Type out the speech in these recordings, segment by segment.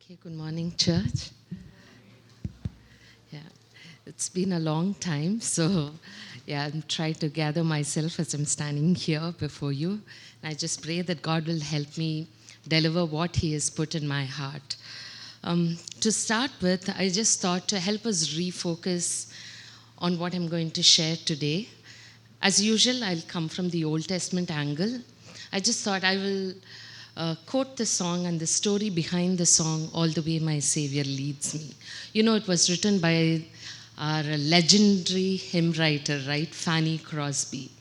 Okay, good morning, church. Yeah, it's been a long time, so I'm trying to gather myself as I'm standing here before you. I just pray that God will help me deliver what He has put in my heart. To start with, I just thought to help us refocus on what I'm going to share today. As usual, I'll come from the Old Testament angle. I just thought I will quote the song and the story behind the song, All the Way My Savior Leads Me. You know, it was written by our legendary hymn writer, right, Fanny Crosby.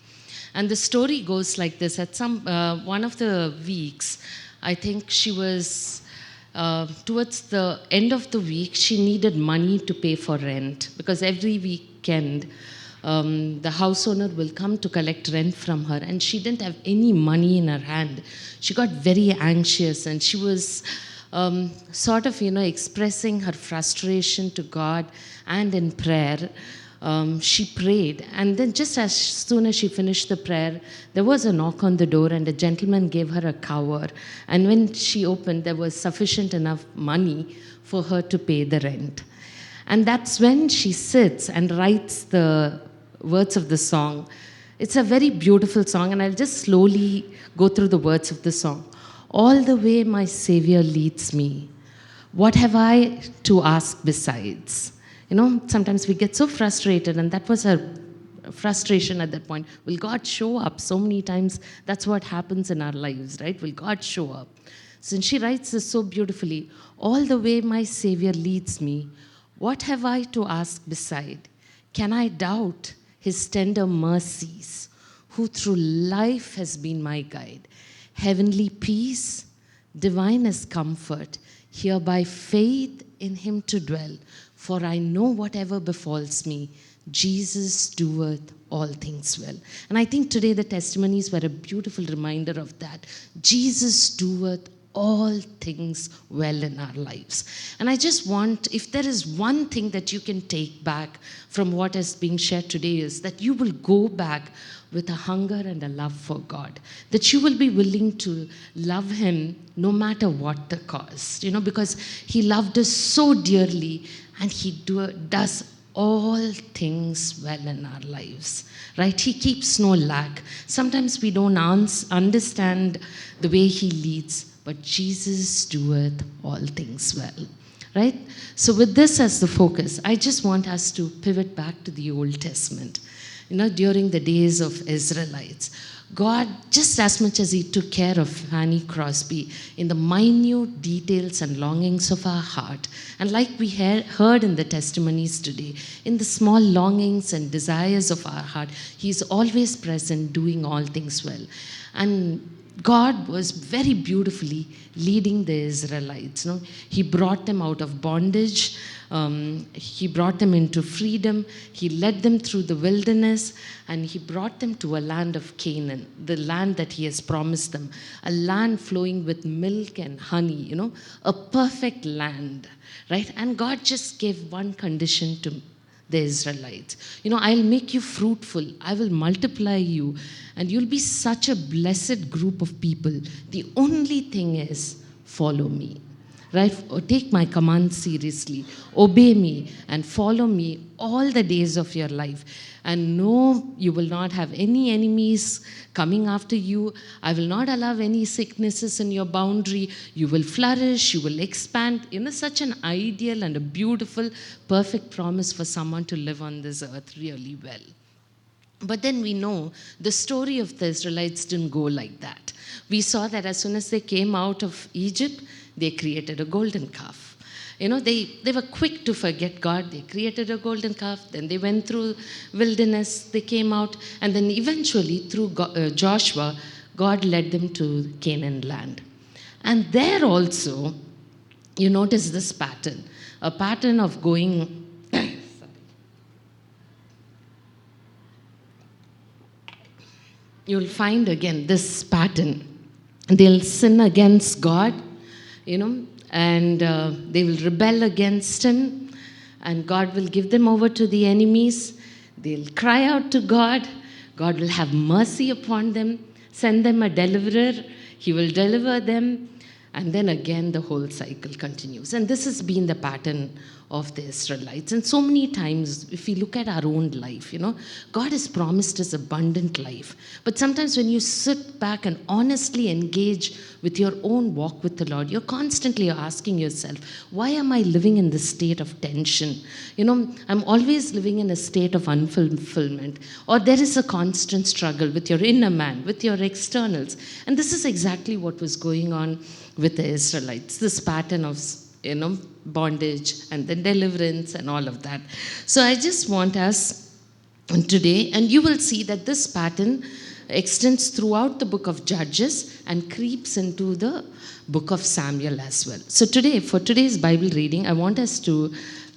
And the story goes like this. At one of the weeks, I think she was towards the end of the week, she needed money to pay for rent because every weekend the house owner will come to collect rent from her, and she didn't have any money in her hand. She got very anxious, and she was sort of, expressing her frustration to God, and in prayer. She prayed, and then just as soon as she finished the prayer, there was a knock on the door, and a gentleman gave her a cover. And when she opened, there was sufficient enough money for her to pay the rent. And that's when she sits and writes the words of the song. It's a very beautiful song, and I'll just slowly go through the words of the song. All the way my Savior leads me, what have I to ask besides? Sometimes we get so frustrated, and that was her frustration at that point. Will God show up? So many times that's what happens in our lives, right? Will God show up? Since she writes this so beautifully, all the way my Savior leads me, what have I to ask beside? Can I doubt His tender mercies, who through life has been my guide? Heavenly peace, divinest comfort, here by faith in Him to dwell. For I know whatever befalls me, Jesus doeth all things well. And I think today the testimonies were a beautiful reminder of that. Jesus doeth all things well in our lives. And I just want, if there is one thing that you can take back from what is being shared today, is that you will go back with a hunger and a love for God, that you will be willing to love Him no matter what the cost, because He loved us so dearly, and He does all things well in our lives, right? He keeps no lack. Sometimes we don't understand the way He leads, but Jesus doeth all things well, right? So with this as the focus, I just want us to pivot back to the Old Testament. During the days of Israelites, God, just as much as He took care of Fanny Crosby in the minute details and longings of our heart, and like we heard in the testimonies today, in the small longings and desires of our heart, He's always present, doing all things well. And God was very beautifully leading the Israelites. He brought them out of bondage. He brought them into freedom. He led them through the wilderness, and He brought them to a land of Canaan, the land that He has promised them, a land flowing with milk and honey, a perfect land, right? And God just gave one condition to the Israelites. I'll make you fruitful. I will multiply you, and you'll be such a blessed group of people. The only thing is, follow me. Right? Take my command seriously. Obey me and follow me all the days of your life. And no, you will not have any enemies coming after you. I will not allow any sicknesses in your boundary. You will flourish, you will expand. Such an ideal and a beautiful, perfect promise for someone to live on this earth really well. But then we know the story of the Israelites didn't go like that. We saw that as soon as they came out of Egypt, they created a golden calf. They were quick to forget God. They created a golden calf. Then they went through wilderness. They came out. And then eventually through Joshua, God led them to Canaan land. And there also, you notice this pattern. A pattern of going... You'll find again this pattern. They'll sin against God, and they will rebel against Him, and God will give them over to the enemies. They'll cry out to God. God will have mercy upon them, send them a deliverer. He will deliver them, And then again, the whole cycle continues. And this has been the pattern of the Israelites. And so many times, if we look at our own life, God has promised us abundant life. But sometimes when you sit back and honestly engage with your own walk with the Lord, you're constantly asking yourself, why am I living in this state of tension? I'm always living in a state of unfulfillment. Or there is a constant struggle with your inner man, with your externals. And this is exactly what was going on with the Israelites, this pattern of bondage and then deliverance and all of that. So I just want us today, and you will see that this pattern extends throughout the book of Judges and creeps into the book of Samuel as well. So today, for today's Bible reading, I want us to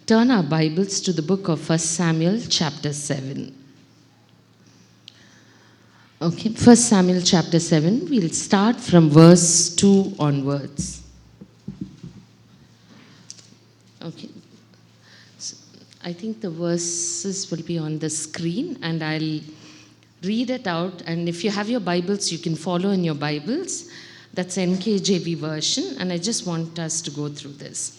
turn our Bibles to the book of 1 Samuel chapter 7. Okay, 1 Samuel chapter 7, we'll start from verse 2 onwards. Okay, so I think the verses will be on the screen and I'll read it out. And if you have your Bibles, you can follow in your Bibles. That's NKJV version, and I just want us to go through this.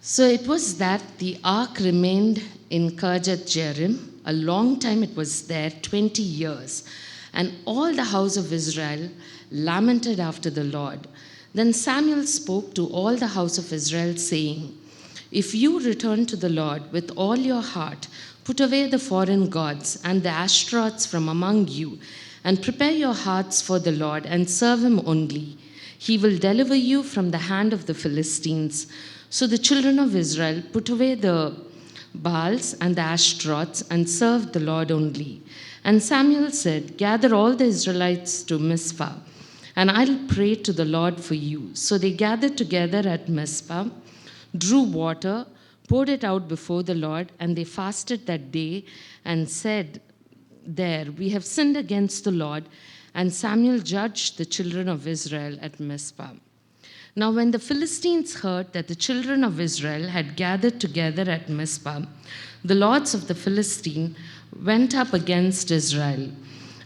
So it was that the ark remained in Kirjath Jearim. A long time it was there, 20 years. And all the house of Israel lamented after the Lord. Then Samuel spoke to all the house of Israel, saying, if you return to the Lord with all your heart, put away the foreign gods and the Ashtaroths from among you, and prepare your hearts for the Lord, and serve him only. He will deliver you from the hand of the Philistines. So the children of Israel put away the Baals and the Ashtaroths, and served the Lord only. And Samuel said, gather all the Israelites to Mizpah, and I'll pray to the Lord for you. So they gathered together at Mizpah, drew water, poured it out before the Lord, and they fasted that day and said there, we have sinned against the Lord. And Samuel judged the children of Israel at Mizpah. Now when the Philistines heard that the children of Israel had gathered together at Mizpah, the lords of the Philistine went up against Israel.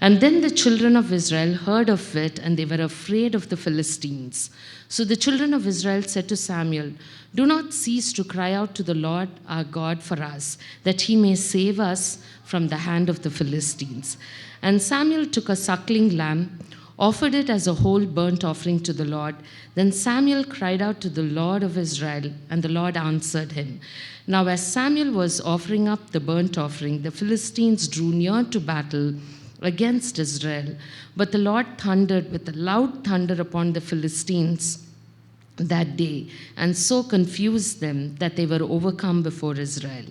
And then the children of Israel heard of it, and they were afraid of the Philistines. So the children of Israel said to Samuel, do not cease to cry out to the Lord our God for us, that he may save us from the hand of the Philistines. And Samuel took a suckling lamb, offered it as a whole burnt offering to the Lord. Then Samuel cried out to the Lord of Israel, and the Lord answered him. Now as Samuel was offering up the burnt offering, the Philistines drew near to battle against Israel. But the Lord thundered with a loud thunder upon the Philistines that day, and so confused them that they were overcome before Israel.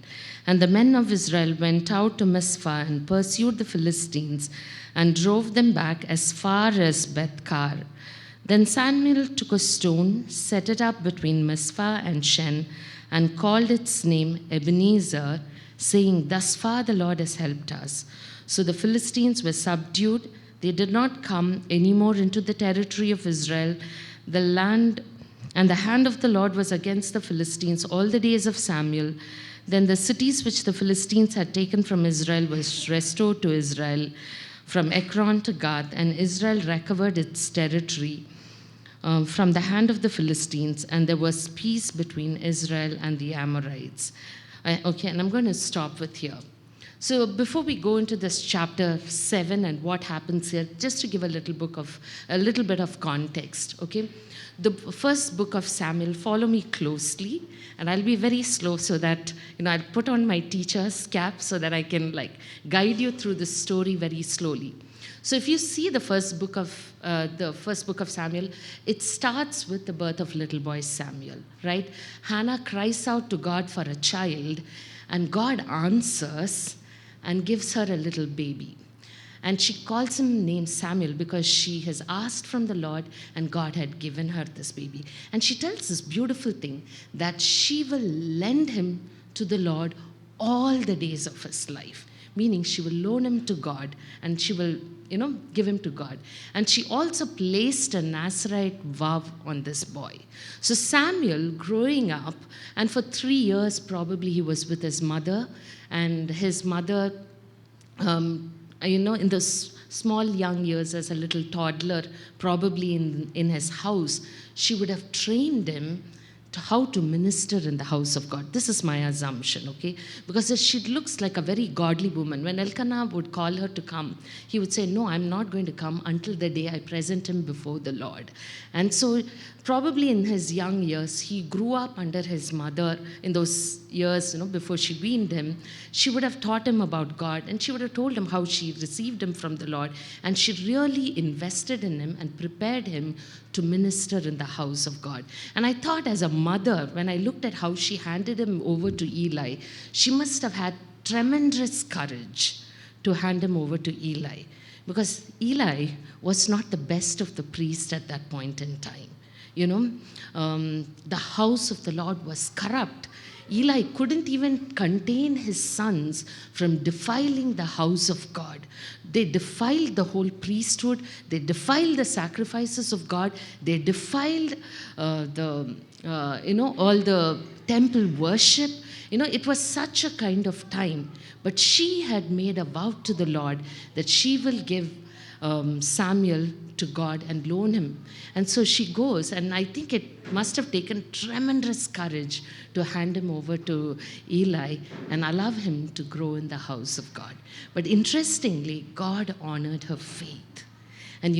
And the men of Israel went out to Mizpah and pursued the Philistines and drove them back as far as Beth-kar. Then Samuel took a stone, set it up between Mizpah and Shen, and called its name Ebenezer, saying, thus far the Lord has helped us. So the Philistines were subdued. They did not come any more into the territory of Israel. The land and the hand of the Lord was against the Philistines all the days of Samuel. Then the cities which the Philistines had taken from Israel was restored to Israel, from Ekron to Gath, and Israel recovered its territory from the hand of the Philistines, and there was peace between Israel and the Amorites. Okay, and I'm going to stop with here. So before we go into this chapter 7 and what happens here, just to give a little bit of context, okay? The first book of Samuel, follow me closely, and I'll be very slow so that, I'll put on my teacher's cap so that I can guide you through the story very slowly. So if you see the first book of Samuel, it starts with the birth of little boy Samuel, right? Hannah cries out to God for a child, and God answers and gives her a little baby. And she calls him named Samuel because she has asked from the Lord, and God had given her this baby. And she tells this beautiful thing, that she will lend him to the Lord all the days of his life. Meaning she will loan him to God, and she will, give him to God. And she also placed a Nazarite vow on this boy. So Samuel, growing up, and for 3 years probably he was with his mother, and his mother, in those small young years as a little toddler, probably in his house, she would have trained him to how to minister in the house of God. This is my assumption, okay? Because she looks like a very godly woman. When Elkanah would call her to come, he would say, no, I'm not going to come until the day I present him before the Lord. And so probably in his young years, he grew up under his mother in those years, before she weaned him. She would have taught him about God, and she would have told him how she received him from the Lord, and she really invested in him and prepared him to minister in the house of God. And I thought, as a mother, when I looked at how she handed him over to Eli, she must have had tremendous courage to hand him over to Eli, because Eli was not the best of the priests at that point in time. The house of the Lord was corrupt. Eli couldn't even contain his sons from defiling the house of God. They defiled the whole priesthood. They defiled the sacrifices of God. They defiled all the temple worship. It was such a kind of time. But she had made a vow to the Lord that she will give Samuel to God and loan him. And so she goes, and I think it must have taken tremendous courage to hand him over to Eli and allow him to grow in the house of God. But interestingly, God honored her faith. And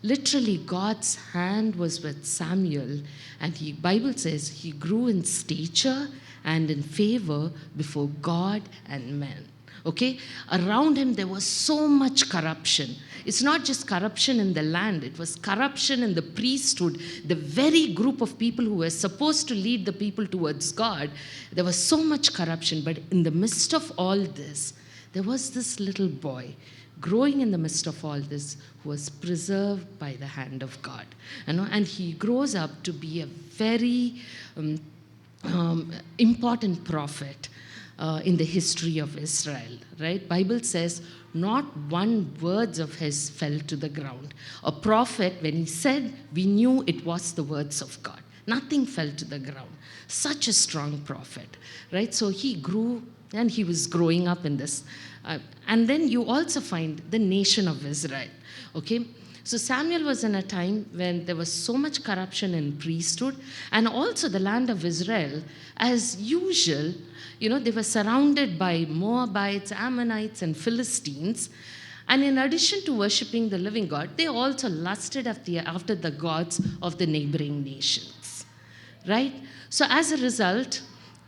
literally God's hand was with Samuel, and Bible says he grew in stature and in favor before God and men. Okay? Around him there was so much corruption. It's not just corruption in the land, it was corruption in the priesthood, the very group of people who were supposed to lead the people towards God. There was so much corruption, but in the midst of all this, there was this little boy growing in the midst of all this who was preserved by the hand of God. And he grows up to be a very important prophet in the history of Israel, right? Bible says not one word of his fell to the ground. A prophet, when he said, we knew it was the words of God. Nothing fell to the ground. Such a strong prophet, right? So he grew, and he was growing up in this. And then you also find the nation of Israel, okay? So Samuel was in a time when there was so much corruption in priesthood, and also the land of Israel, as usual, they were surrounded by Moabites, Ammonites, and Philistines. And in addition to worshiping the living God, they also lusted after the gods of the neighboring nations, right? So as a result,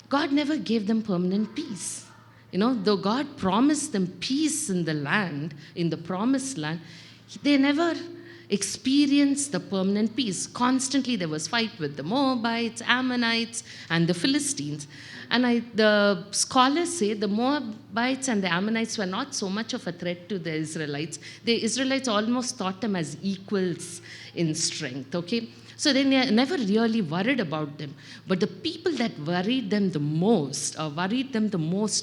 God never gave them permanent peace. Though God promised them peace in the land, in the promised land, they never experienced the permanent peace. Constantly there was fight with the Moabites, Ammonites, and the Philistines. And the scholars say the Moabites and the Ammonites were not so much of a threat to the Israelites. The Israelites almost thought them as equals in strength, okay? So they never really worried about them. But the people that worried them the most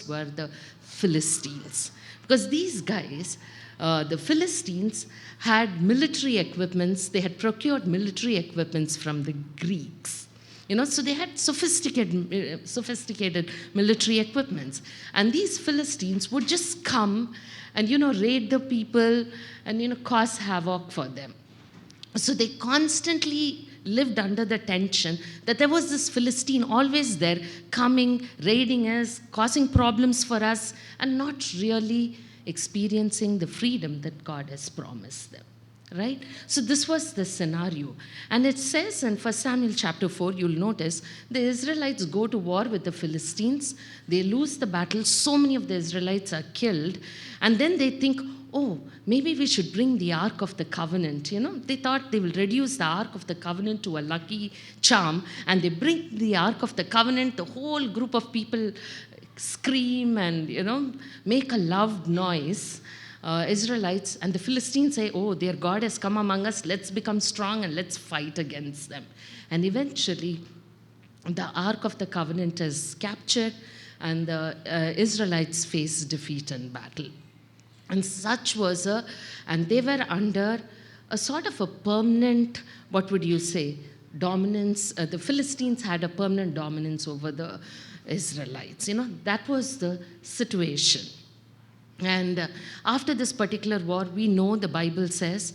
were the Philistines. Because these guys, the Philistines, had military equipments. They had procured military equipments from the Greeks. So they had sophisticated military equipments. And these Philistines would just come and, raid the people and, cause havoc for them. So they constantly lived under the tension that there was this Philistine always there, coming, raiding us, causing problems for us, and not really experiencing the freedom that God has promised them. Right? So this was the scenario. And it says in 1 Samuel chapter 4, you'll notice, the Israelites go to war with the Philistines. They lose the battle. So many of the Israelites are killed. And then they think, oh, maybe we should bring the Ark of the Covenant. They thought they will reduce the Ark of the Covenant to a lucky charm. And they bring the Ark of the Covenant. The whole group of people scream and, make a loud noise. Israelites, and the Philistines say, oh, their God has come among us, let's become strong and let's fight against them. And eventually, the Ark of the Covenant is captured, and the Israelites face defeat in battle. And and they were under a sort of a permanent, what would you say, dominance. The Philistines had a permanent dominance over the Israelites. That was the situation. And after this particular war, we know the Bible says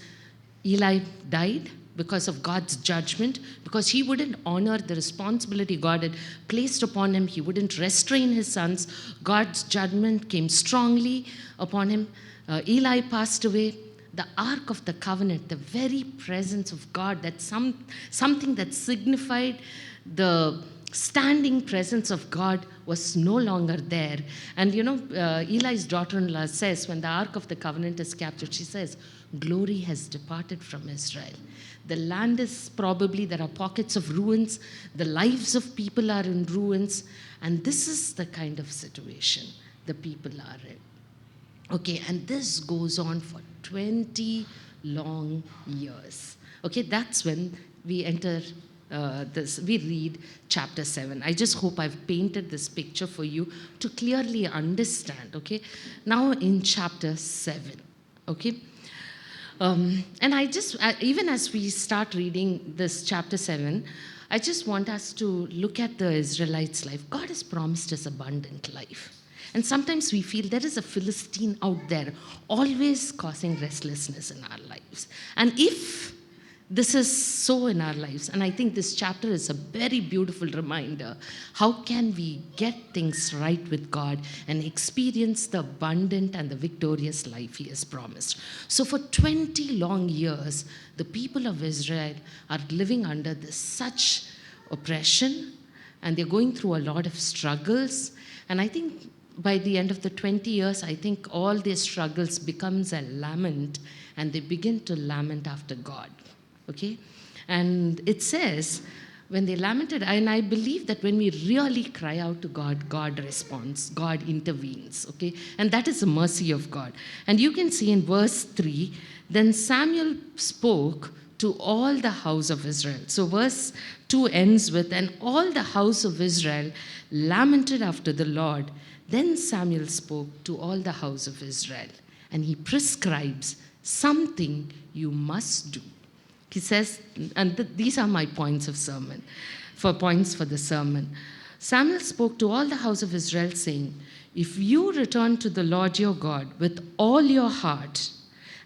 Eli died because of God's judgment, because he wouldn't honor the responsibility God had placed upon him. He wouldn't restrain his sons. God's judgment came strongly upon him. Eli passed away. The Ark of the Covenant, the very presence of God, that's something that signified the standing presence of God, was no longer there. And Eli's daughter-in-law says, when the Ark of the Covenant is captured, she says, glory has departed from Israel. The land is probably, there are pockets of ruins. The lives of people are in ruins. And this is the kind of situation the people are in. Okay, and this goes on for 20 long years. Okay, that's when we enter we read chapter 7. I just hope I've painted this picture for you to clearly understand. Okay, now in chapter 7. Okay, and I just, even as we start reading this chapter 7, I just want us to look at the Israelites' life. God has promised us abundant life. And sometimes we feel there is a Philistine out there always causing restlessness in our lives. And if this is so in our lives, and I think this chapter is a very beautiful reminder, how can we get things right with God and experience the abundant and the victorious life he has promised. So for 20 long years, the people of Israel are living under such oppression, and they're going through a lot of struggles. And I think by the end of the 20 years, I think all their struggles becomes a lament, and they begin to lament after God. Okay? And it says, when they lamented, and I believe that when we really cry out to God, God responds, God intervenes. Okay? And that is the mercy of God. And you can see in verse 3, then Samuel spoke to all the house of Israel. So verse 2 ends with, and all the house of Israel lamented after the Lord. Then Samuel spoke to all the house of Israel, and he prescribes something you must do. He says, and these are my points of sermon, points for the sermon. Samuel spoke to all the house of Israel, saying, if you return to the Lord your God with all your heart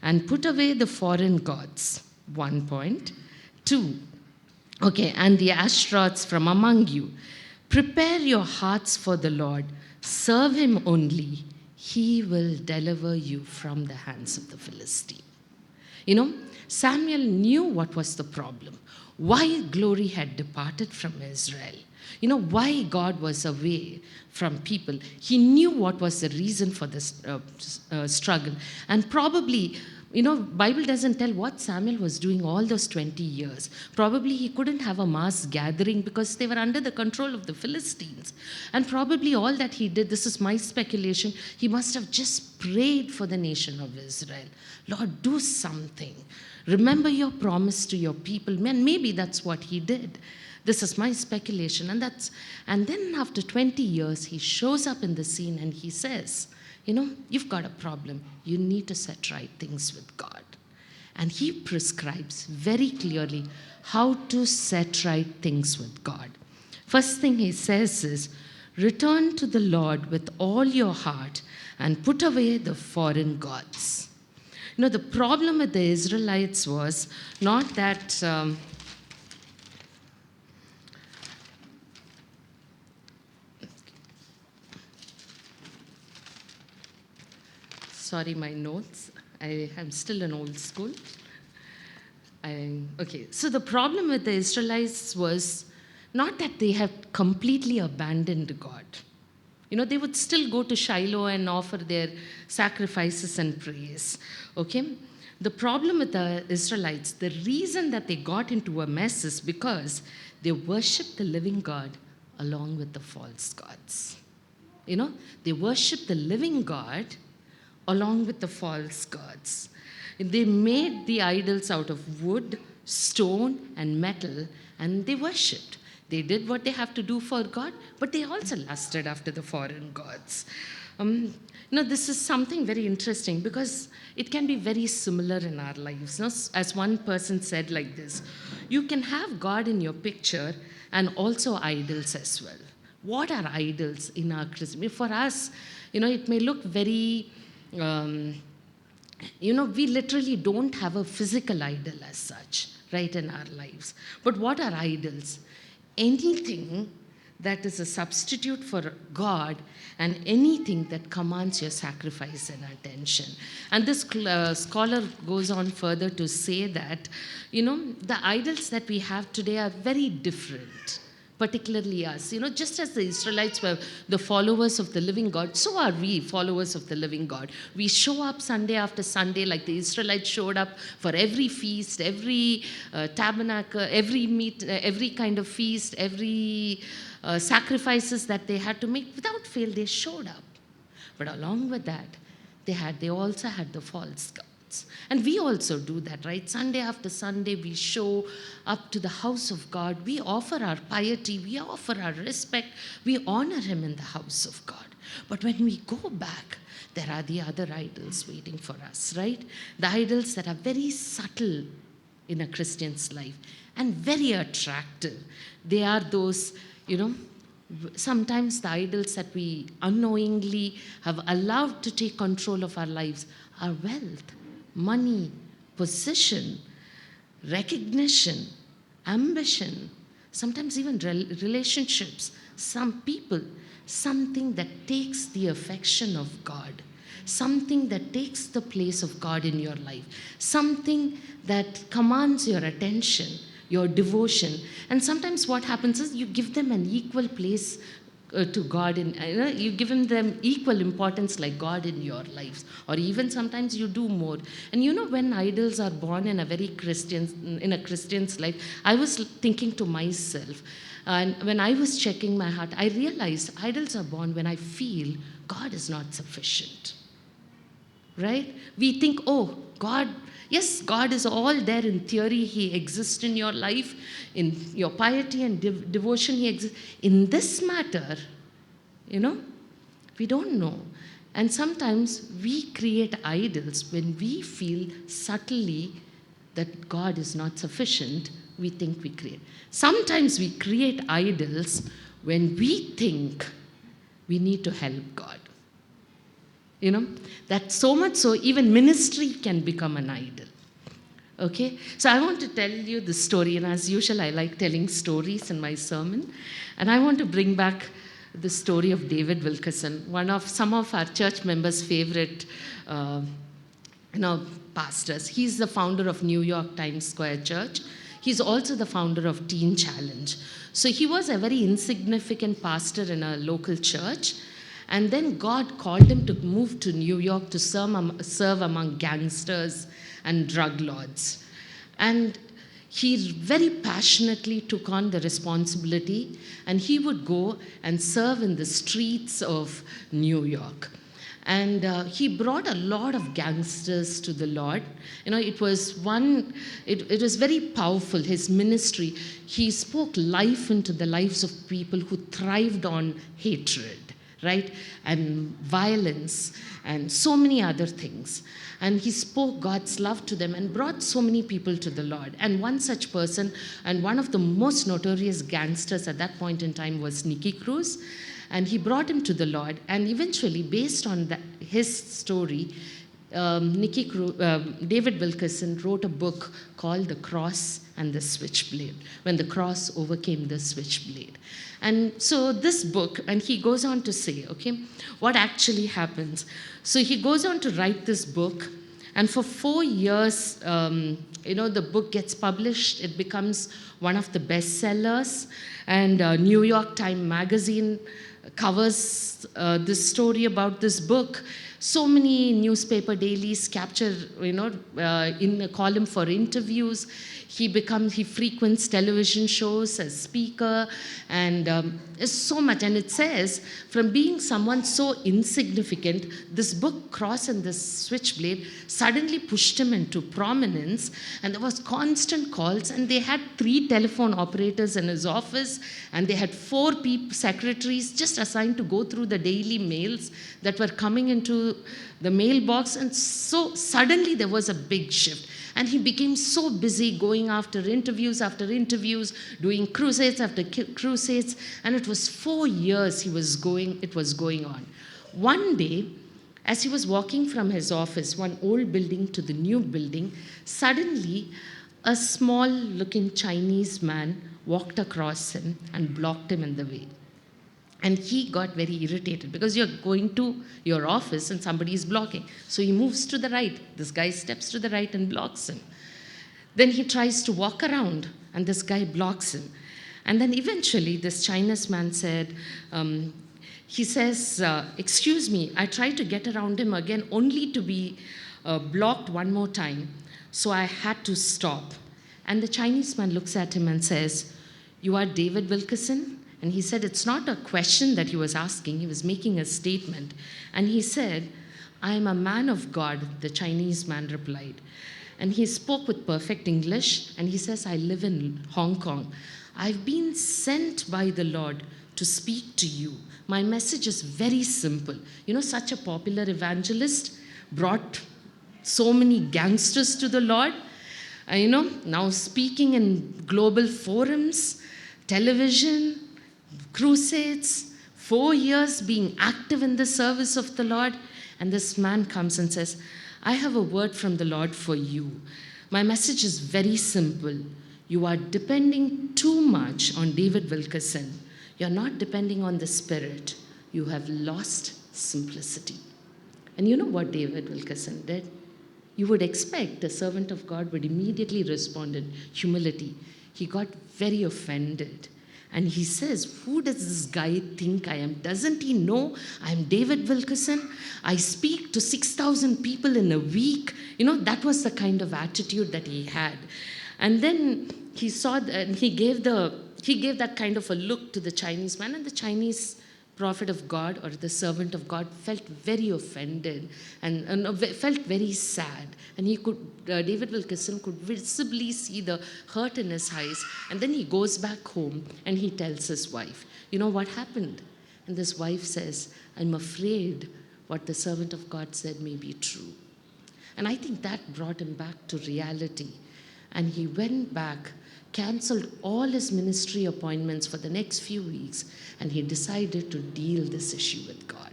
and put away the foreign gods, 1 point. 2, okay, and the Ashtaroths from among you, prepare your hearts for the Lord. Serve him only. He will deliver you from the hands of the Philistine. Samuel knew what was the problem, why glory had departed from Israel, why God was away from people. He knew what was the reason for this struggle. And probably, Bible doesn't tell what Samuel was doing all those 20 years. Probably he couldn't have a mass gathering because they were under the control of the Philistines. And probably all that he did, this is my speculation, he must have just prayed for the nation of Israel. Lord, do something. Remember your promise to your people. Man, maybe that's what he did. This is my speculation. And then after 20 years, he shows up in the scene and he says, you've got a problem. You need to set right things with God. And he prescribes very clearly how to set right things with God. First thing he says is, return to the Lord with all your heart and put away the foreign gods. The problem with the Israelites was not that sorry, my notes. I am still in old school. Okay, so the problem with the Israelites was not that they had completely abandoned God. They would still go to Shiloh and offer their sacrifices and praise. Okay? The problem with the Israelites, the reason that they got into a mess is because they worshiped the living God along with the false gods. They worshiped the living God along with the false gods. They made the idols out of wood, stone, and metal, and they worshipped. They did what they have to do for God, but they also lusted after the foreign gods. This is something very interesting because it can be very similar in our lives. As one person said like this, you can have God in your picture and also idols as well. What are idols in our Christian? For us, it may look very, we literally don't have a physical idol as such. right, in our lives. But what are idols? Anything that is a substitute for God and anything that commands your sacrifice and attention. And this scholar goes on further to say that, the idols that we have today are very different, particularly us. Just as the Israelites were the followers of the living God, so are we followers of the living God. We show up Sunday after Sunday like the Israelites showed up for every feast, every tabernacle, every every kind of feast, every sacrifices that they had to make. Without fail, they showed up. But along with that, they also had the false gods. And we also do that, right? Sunday after Sunday, we show up to the house of God. We offer our piety. We offer our respect. We honor Him in the house of God. But when we go back, there are the other idols waiting for us, right? The idols that are very subtle in a Christian's life and very attractive. They are those, sometimes the idols that we unknowingly have allowed to take control of our lives are wealth, money, position, recognition, ambition, sometimes even relationships, some people, something that takes the affection of God, something that takes the place of God in your life, something that commands your attention, your devotion. And sometimes what happens is you give them an equal place to God, you give them equal importance like God in your lives, or even sometimes you do more. And when idols are born in a Christian's life, I was thinking to myself, and when I was checking my heart, I realized idols are born when I feel God is not sufficient. Right? We think, oh, God, yes, God is all there in theory. He exists in your life, in your piety and devotion. He exists. In this matter, we don't know. And sometimes we create idols when we feel subtly that God is not sufficient. We think we create. Sometimes we create idols when we think we need to help God. That so much so even ministry can become an idol. Okay? So I want to tell you the story, and as usual, I like telling stories in my sermon. And I want to bring back the story of David Wilkerson, some of our church members' favorite pastors. He's the founder of New York Times Square Church. He's also the founder of Teen Challenge. So he was a very insignificant pastor in a local church. And then God called him to move to New York to serve among gangsters and drug lords. And he very passionately took on the responsibility, and he would go and serve in the streets of New York. And he brought a lot of gangsters to the Lord. It was very powerful, his ministry. He spoke life into the lives of people who thrived on hatred, right? And violence and so many other things. And he spoke God's love to them and brought so many people to the Lord. And one such person, and one of the most notorious gangsters at that point in time, was Nicky Cruz. And he brought him to the Lord. And eventually, based on his story, David Wilkerson wrote a book called The Cross and the Switchblade, when the cross overcame the switchblade. And so this book, and he goes on to say, okay, what actually happens. So he goes on to write this book, and for 4 years, the book gets published. It becomes one of the bestsellers, and New York Times Magazine covers this story about this book. So many newspaper dailies capture, in a column for interviews. He frequents television shows as speaker, and it's so much. And it says, from being someone so insignificant, this book, Cross and the Switchblade, suddenly pushed him into prominence. And there was constant calls, and they had 3 telephone operators in his office, and they had 4 secretaries just assigned to go through the daily mails that were coming into the mailbox. And so suddenly there was a big shift. And he became so busy going after interviews, doing crusades after crusades. And it was 4 years it was going on. One day, as he was walking from his office, one old building to the new building, suddenly a small looking Chinese man walked across him and blocked him in the way. And he got very irritated because you're going to your office and somebody is blocking. So he moves to the right. This guy steps to the right and blocks him. Then he tries to walk around and this guy blocks him. And then eventually this Chinese man said, he says, excuse me, I tried to get around him again only to be blocked one more time. So I had to stop. And the Chinese man looks at him and says, you are David Wilkerson? And he said, it's not a question that he was asking, he was making a statement. And he said, I am a man of God, the Chinese man replied. And he spoke with perfect English, and he says, I live in Hong Kong. I've been sent by the Lord to speak to you. My message is very simple. You know, such a popular evangelist brought so many gangsters to the Lord. Now speaking in global forums, television, crusades, 4 years being active in the service of the Lord. And this man comes and says, I have a word from the Lord for you. My message is very simple. You are depending too much on David Wilkerson. You're not depending on the Spirit. You have lost simplicity. And you know what David Wilkerson did? You would expect a servant of God would immediately respond in humility. He got very offended. And he says, who does this guy think I am? Doesn't he know I'm David Wilkerson? I speak to 6,000 people in a week. That was the kind of attitude that he had. And then he saw and he gave that kind of a look to the Chinese man, and the Chinese prophet of God or the servant of God felt very offended and felt very sad. And David Wilkerson could visibly see the hurt in his eyes. And then he goes back home and he tells his wife, you know what happened? And this wife says, I'm afraid what the servant of God said may be true. And I think that brought him back to reality. And he went back, canceled all his ministry appointments for the next few weeks, and he decided to deal this issue with God.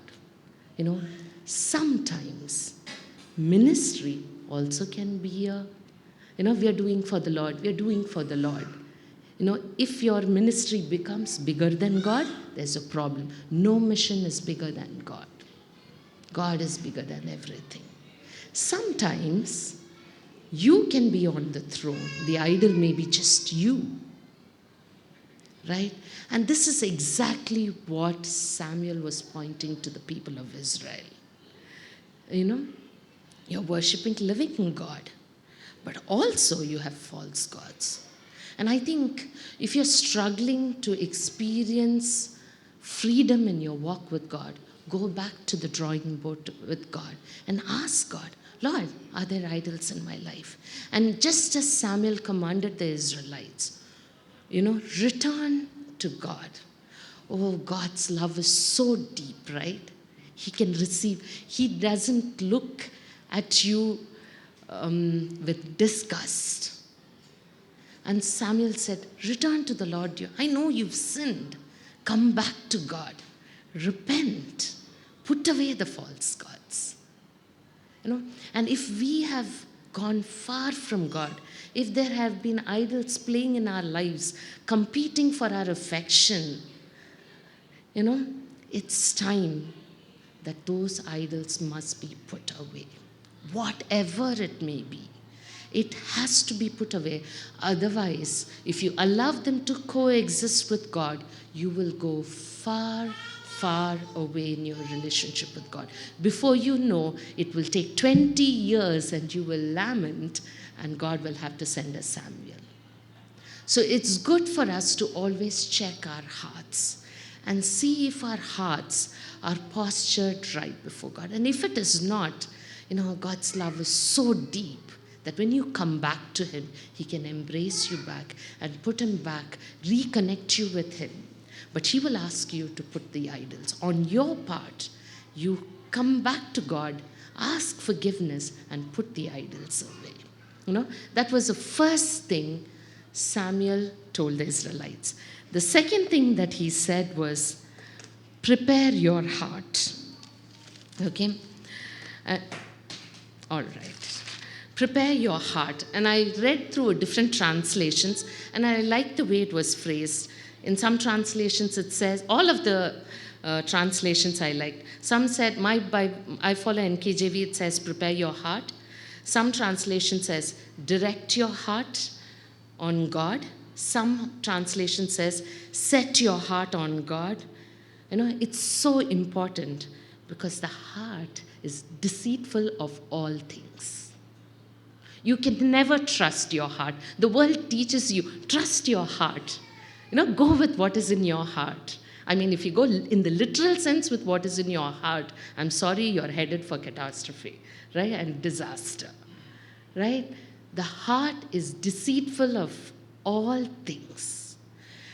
Sometimes ministry also can be we are doing for the Lord, we are doing for the Lord. If your ministry becomes bigger than God, there's a problem. No mission is bigger than God. God is bigger than everything. Sometimes you can be on the throne. The idol may be just you. Right? And this is exactly what Samuel was pointing to the people of Israel. You're worshiping living God, but also you have false gods. And I think if you're struggling to experience freedom in your walk with God, go back to the drawing board with God and ask God, Lord, are there idols in my life? And just as Samuel commanded the Israelites, return to God. Oh, God's love is so deep, right? He can receive. He doesn't look at you with disgust. And Samuel said, return to the Lord. I know you've sinned. Come back to God. Repent. Put away the false gods. And if we have gone far from God, if there have been idols playing in our lives, competing for our affection, it's time that those idols must be put away. Whatever it may be, it has to be put away. Otherwise, if you allow them to coexist with God, you will go far away in your relationship with God. Before you know, it will take 20 years and you will lament, and God will have to send a Samuel. So it's good for us to always check our hearts and see if our hearts are postured right before God. And if it is not, God's love is so deep that when you come back to Him, He can embrace you back and put Him back, reconnect you with Him. But He will ask you to put the idols. On your part, you come back to God, ask forgiveness, and put the idols away. That was the first thing Samuel told the Israelites. The second thing that he said was, prepare your heart. Okay? All right. prepare your heart. And I read through different translations, and I liked the way it was phrased. In some translations, it says, all of the translations I liked. Some said, I follow NKJV, it says, prepare your heart. Some translation says, direct your heart on God. Some translation says, set your heart on God. It's so important because the heart is deceitful of all things. You can never trust your heart. The world teaches you, trust your heart. Go with what is in your heart. I mean, if you go in the literal sense with what is in your heart, I'm sorry, you're headed for catastrophe, right? And disaster, right? The heart is deceitful of all things.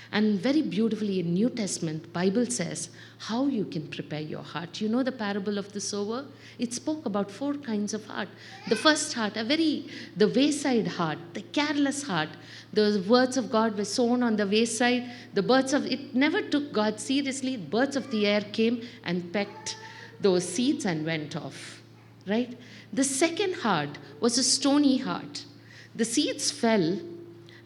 And very beautifully in New Testament, Bible says how you can prepare your heart. You know the parable of the sower? It spoke about 4 kinds of heart. The first heart, the wayside heart, the careless heart. The words of God were sown on the wayside. It never took God seriously. Birds of the air came and pecked those seeds and went off, right? The second heart was a stony heart. The seeds fell,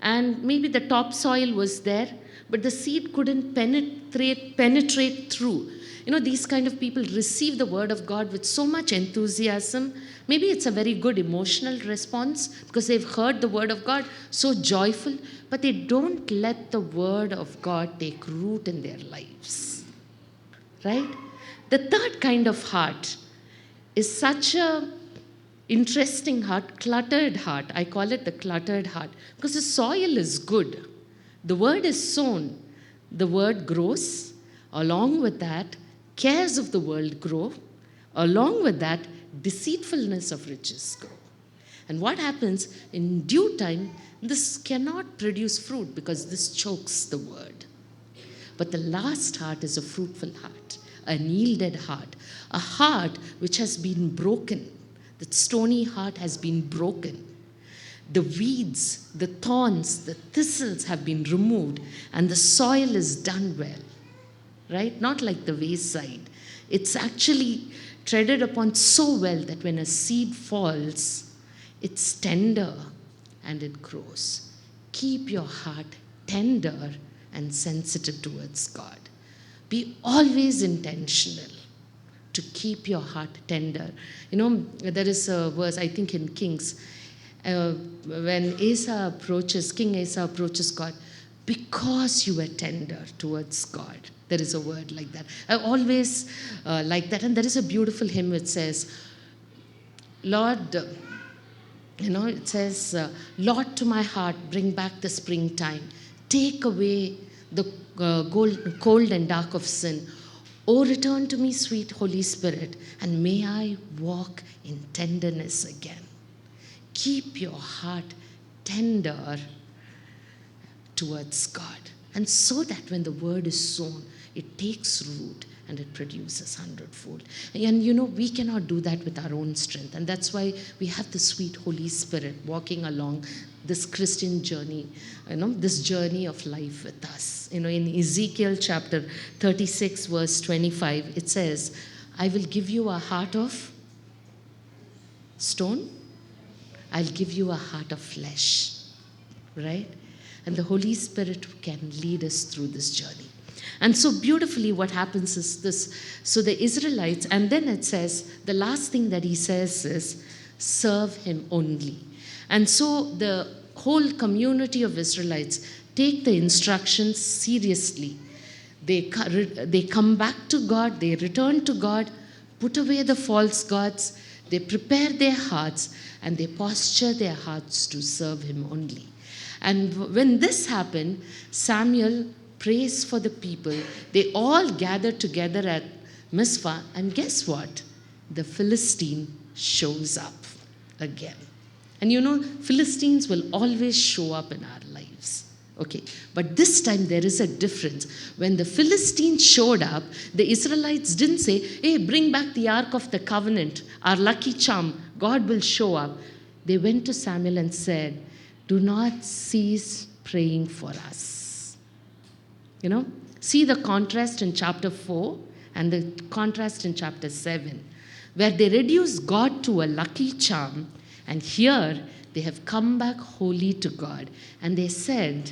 and maybe the topsoil was there, but the seed couldn't penetrate through. These kind of people receive the word of God with so much enthusiasm. Maybe it's a very good emotional response because they've heard the word of God, so joyful, but they don't let the word of God take root in their lives, right? The third kind of heart is such a interesting heart, cluttered heart. I call it the cluttered heart because the soil is good. The word is sown. The word grows. Along with that, cares of the world grow. Along with that, deceitfulness of riches grow. And what happens in due time, this cannot produce fruit because this chokes the word. But the last heart is a fruitful heart, an yielded heart, a heart which has been broken. The stony heart has been broken. The weeds, the thorns, the thistles have been removed, and the soil is done well, right? Not like the wayside. It's actually treaded upon so well that when a seed falls, it's tender and it grows. Keep your heart tender and sensitive towards God. Be always intentional to keep your heart tender. There is a verse, I think in Kings, when King Asa approaches God, because you were tender towards God. There is a word like that. I always like that. And there is a beautiful hymn which says, Lord, it says, Lord, to my heart, bring back the springtime. Take away the cold and dark of sin. Oh, return to me, sweet Holy Spirit, and may I walk in tenderness again. Keep your heart tender towards God. And so that when the word is sown, it takes root and it produces 100-fold. And we cannot do that with our own strength. And that's why we have the sweet Holy Spirit walking along this Christian journey, this journey of life with us. In Ezekiel chapter 36, verse 25, it says, I will give you a heart of stone. I'll give you a heart of flesh, right? And the Holy Spirit can lead us through this journey. And so beautifully what happens is this. So the Israelites, and then it says, the last thing that he says is, serve him only. And so the whole community of Israelites take the instructions seriously. They come back to God, they return to God, put away the false gods, they prepare their hearts, and they posture their hearts to serve him only. And when this happened, Samuel prays for the people. They all gathered together at Mizpah, and guess what? The Philistine shows up again. And Philistines will always show up in our lives. Okay, but this time there is a difference. When the Philistines showed up, the Israelites didn't say, hey, bring back the Ark of the Covenant, our lucky charm, God will show up. They went to Samuel and said, do not cease praying for us. See the contrast in chapter 4 and the contrast in chapter 7, where they reduce God to a lucky charm And here they have come back holy to God. And they said,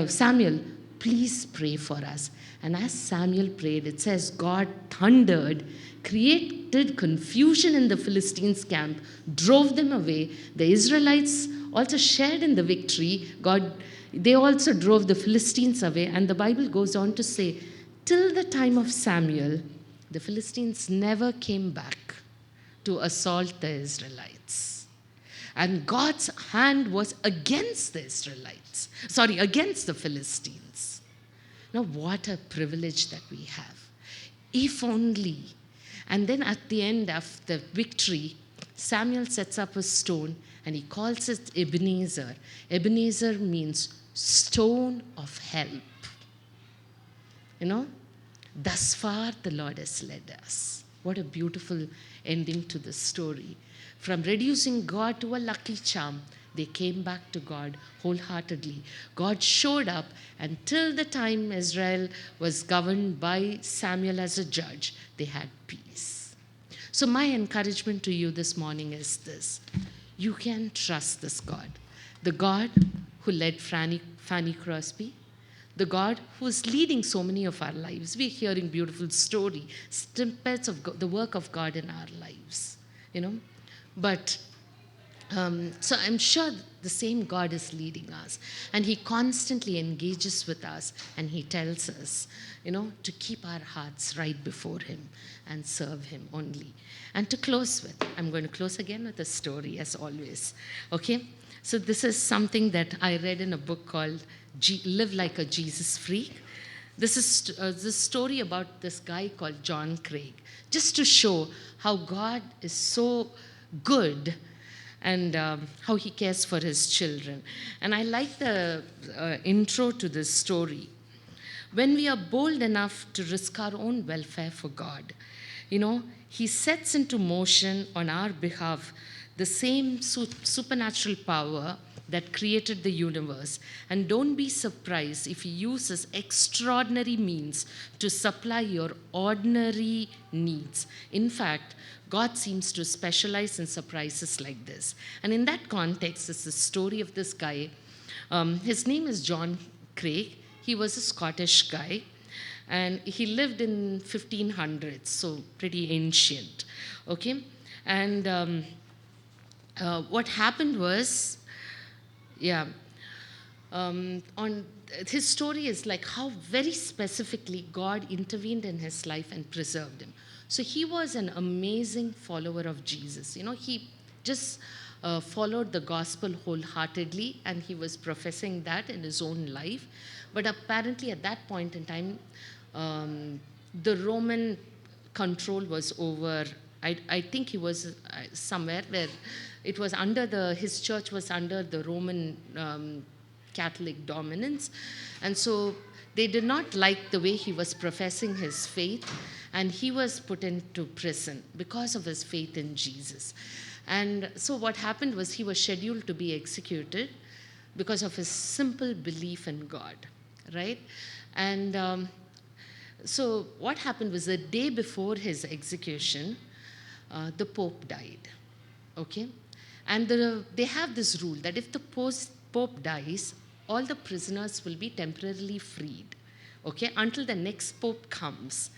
Samuel, please pray for us. And as Samuel prayed, it says God thundered, created confusion in the Philistines' camp, drove them away. The Israelites also shared in the victory. They also drove the Philistines away. And the Bible goes on to say, till the time of Samuel, the Philistines never came back to assault the Israelites. And God's hand was against against the Philistines. Now, what a privilege that we have. If only. And then at the end of the victory, Samuel sets up a stone and he calls it Ebenezer. Ebenezer means stone of help. Thus far the Lord has led us. What a beautiful ending to the story. From reducing God to a lucky charm, they came back to God wholeheartedly. God showed up, and till the time Israel was governed by Samuel as a judge, they had peace. So my encouragement to you this morning is this. You can trust this God. The God who led Fanny Crosby, the God who is leading so many of our lives. We're hearing beautiful story, snippets of the work of God in our lives, But so I'm sure the same God is leading us, and He constantly engages with us, and He tells us, to keep our hearts right before Him and serve Him only. And to close with, I'm going to close again with a story, as always. Okay? So this is something that I read in a book called Live Like a Jesus Freak. This is the story about this guy called John Craig, just to show how God is so good and how He cares for His children. And I like the intro to this story. When we are bold enough to risk our own welfare for God, He sets into motion on our behalf the same supernatural power that created the universe. And don't be surprised if He uses extraordinary means to supply your ordinary needs. In fact, God seems to specialize in surprises like this. And in that context, it's the story of this guy. His name is John Craig. He was a Scottish guy. And he lived in 1500s, so pretty ancient. Okay? And what happened was, on his story is like how very specifically God intervened in his life and preserved him. So he was an amazing follower of Jesus. He just followed the gospel wholeheartedly, and he was professing that in his own life. But apparently at that point in time, the Roman control was over. I think he was somewhere where it was his church was under the Roman Catholic dominance. And so they did not like the way he was professing his faith, and he was put into prison because of his faith in Jesus. And so what happened was he was scheduled to be executed because of his simple belief in God, right? And so what happened was the day before his execution, the Pope died, okay? And they have this rule that if the Pope dies, all the prisoners will be temporarily freed, okay, until the next Pope comes.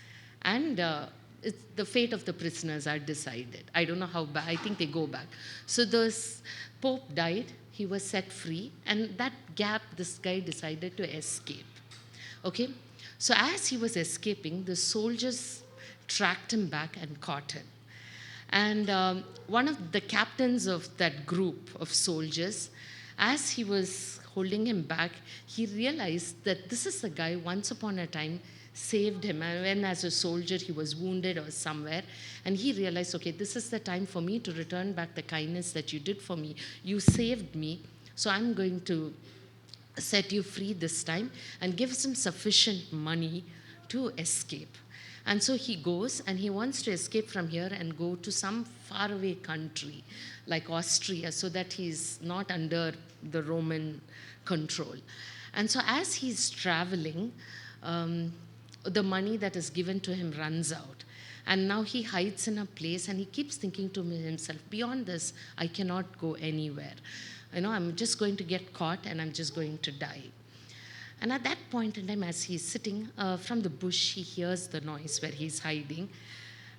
And the fate of the prisoners are decided. I don't know how bad, I think they go back. So this Pope died, he was set free, and that gap, this guy decided to escape, okay? So as he was escaping, the soldiers tracked him back and caught him. And one of the captains of that group of soldiers, as he was holding him back, he realized that this is the guy once upon a time saved him. And when as a soldier he was wounded or somewhere, and he realized, okay, this is the time for me to return back the kindness that you did for me. You saved me, so I'm going to set you free this time and gives him sufficient money to escape. And so he goes and he wants to escape from here and go to some faraway country like Austria, so that he's not under the Roman control. And so as he's traveling, the money that is given to him runs out. And now he hides in a place and he keeps thinking to himself, beyond this, I cannot go anywhere. I'm just going to get caught and I'm just going to die. And at that point in time, as he's sitting from the bush, he hears the noise where he's hiding.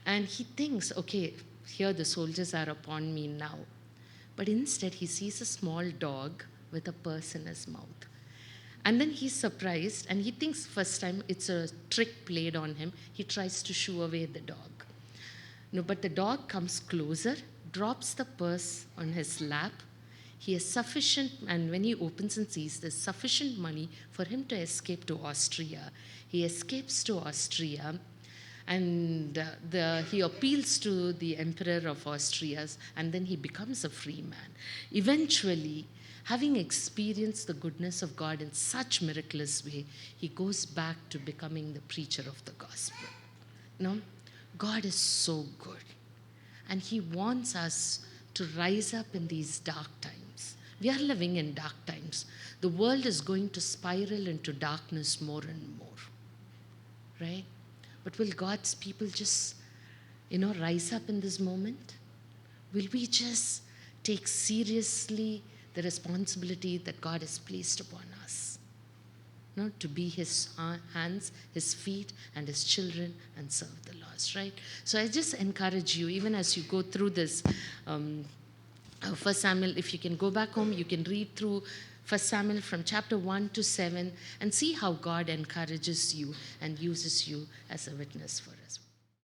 And he thinks, okay, here the soldiers are upon me now. But instead, he sees a small dog with a purse in his mouth. And then he's surprised and he thinks first time it's a trick played on him. He tries to shoo away the dog. No, but the dog comes closer, drops the purse on his lap. He has sufficient, and when he opens and sees there's sufficient money for him to escape to Austria. He escapes to Austria and he appeals to the Emperor of Austria, and then he becomes a free man. Eventually, having experienced the goodness of God in such miraculous way, he goes back to becoming the preacher of the gospel. God is so good. And he wants us to rise up in these dark times. We are living in dark times. The world is going to spiral into darkness more and more. Right? But will God's people just, rise up in this moment? Will we just take seriously the responsibility that God has placed upon us? To be his hands, his feet, and his children and serve the lost, right? So I just encourage you, even as you go through this, 1 Samuel, if you can go back home, you can read through 1 Samuel from chapter 1 to 7 and see how God encourages you and uses you as a witness for us.